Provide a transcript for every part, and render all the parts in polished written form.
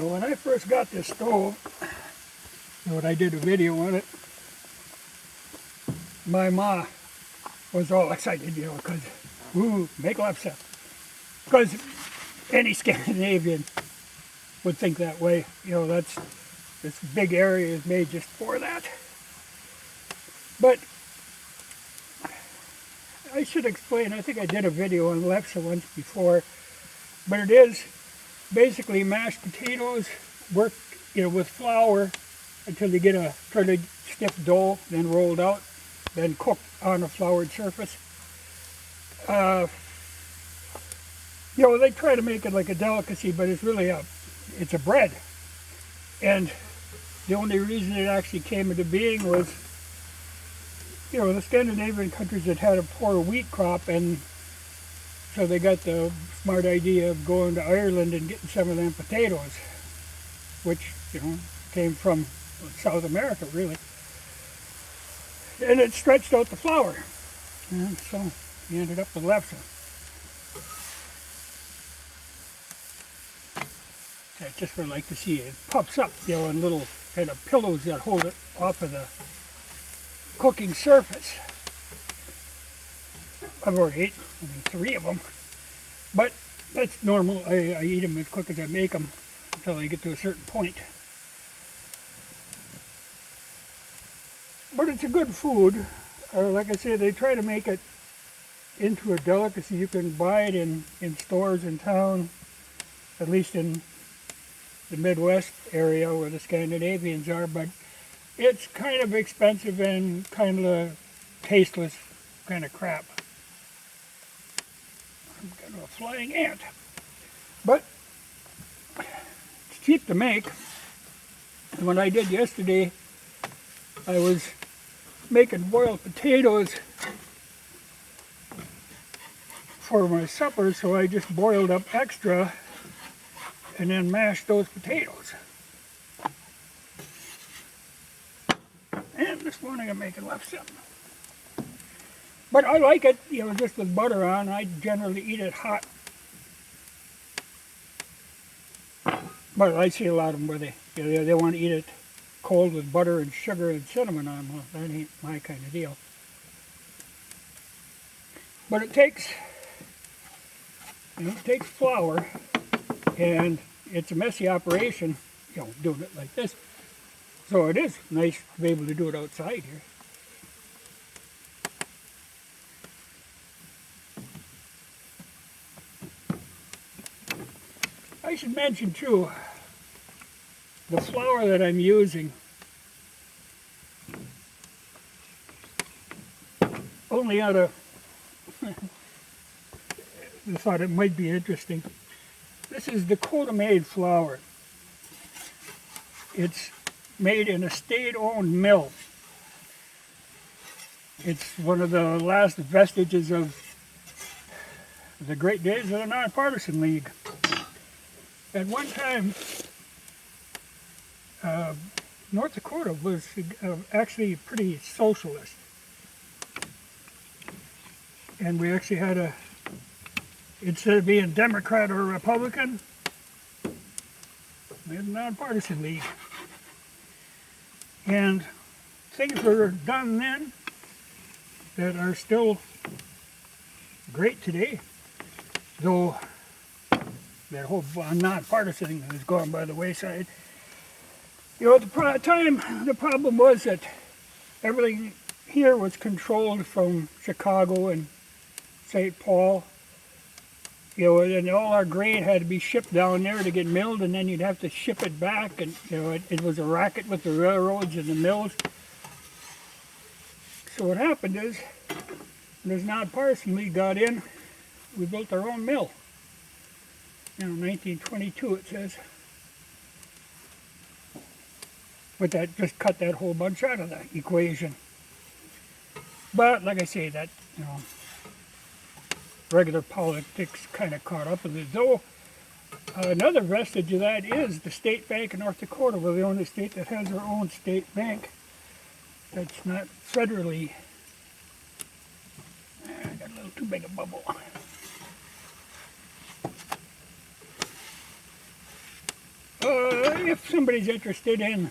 Well, when I first got this stove, when I did a video on it, my ma was all excited, because, ooh, make Lefse. Because any Scandinavian would think that way. This big area is made just for that. But I should explain, I think I did a video on Lefse once before, but it is basically mashed potatoes worked with flour until you get a fairly stiff dough, then rolled out, then cooked on a floured surface. They try to make it like a delicacy, but it's really it's a bread. And the only reason it actually came into being was, the Scandinavian countries had had a poor wheat crop, and so they got the smart idea of going to Ireland and getting some of them potatoes, which, came from South America, really. And it stretched out the flour. And so you ended up with Lefse. I just would like to see it puffs up, in little kind of pillows that hold it off of the cooking surface. I've already ate 3 of them, but that's normal. I eat them as quick as I make them until I get to a certain point. But it's a good food. Like I said, they try to make it into a delicacy. You can buy it in stores in town, at least in the Midwest area where the Scandinavians are, but it's kind of expensive and kind of tasteless kind of crap. I'm kind of a flying ant. But it's cheap to make. And what I did yesterday, I was making boiled potatoes for my supper, so I just boiled up extra and then mashed those potatoes. And this morning I'm making Lefse. But I like it, just with butter on. I generally eat it hot. But I see a lot of them where they want to eat it cold with butter and sugar and cinnamon on. Well, that ain't my kind of deal. But it takes flour, and it's a messy operation, doing it like this. So it is nice to be able to do it outside here. I should mention too, the flour that I'm using only out of, I thought it might be interesting. This is Dakota Maid flour. It's made in a state-owned mill. It's one of the last vestiges of the great days of the Nonpartisan League. At one time, North Dakota was actually pretty socialist. And we actually had instead of being Democrat or Republican, we had a Nonpartisan League. And things were done then that are still great today, though that whole nonpartisan thing has gone by the wayside. At the time, the problem was that everything here was controlled from Chicago and St. Paul. And all our grain had to be shipped down there to get milled, and then you'd have to ship it back, and it was a racket with the railroads and the mills. So what happened is, when this Nonpartisan League got in, we built our own mill. 1922 it says. But that just cut that whole bunch out of the equation. But like I say, that regular politics kind of caught up with it. Though another vestige of that is the state bank in North Dakota. We're the only state that has our own state bank that's not federally. I got a little too big a bubble. if somebody's interested in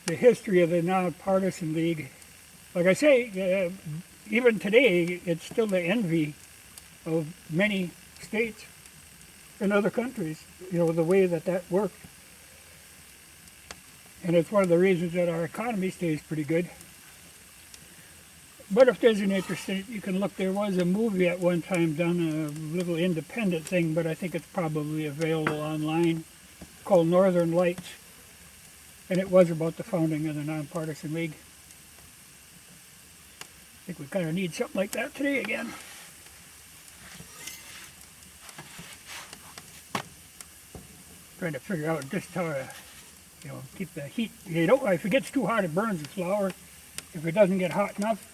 the history of the Nonpartisan League, like I say, even today, it's still the envy of many states and other countries, the way that worked. And it's one of the reasons that our economy stays pretty good. But if there's an interest in it, you can look. There was a movie at one time done, a little independent thing, but I think it's probably available online, called Northern Lights. And it was about the founding of the Nonpartisan League. I think we kind of need something like that today again. Trying to figure out just how to, keep the heat. If it gets too hot, it burns the flour. If it doesn't get hot enough,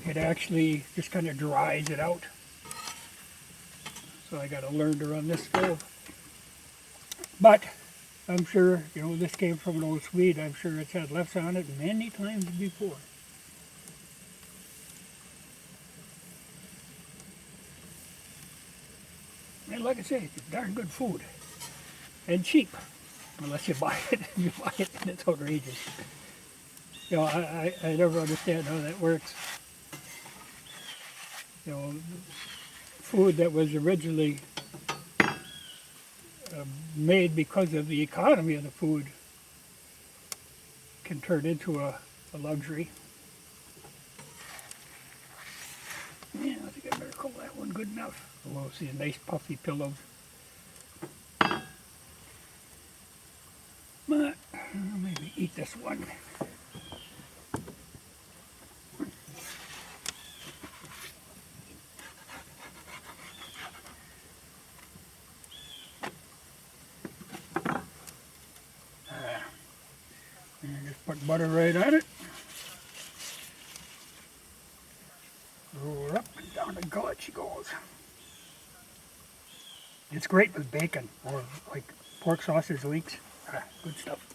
it actually just kind of dries it out. So I got to learn to run this stove. But I'm sure, this came from an old Swede. I'm sure it's had Lefse on it many times before. And like I say, it's darn good food. And cheap. Unless you buy it. If you buy it, then it's outrageous. I never understand how that works. Food that was originally made because of the economy of the food can turn into a luxury. Yeah, I think I better call that one good enough. We'll see a nice puffy pillow. But I'll maybe eat this one. And just put butter right on it. Roll up and down the gullet she goes. It's great with bacon or like pork sausage links. Good stuff.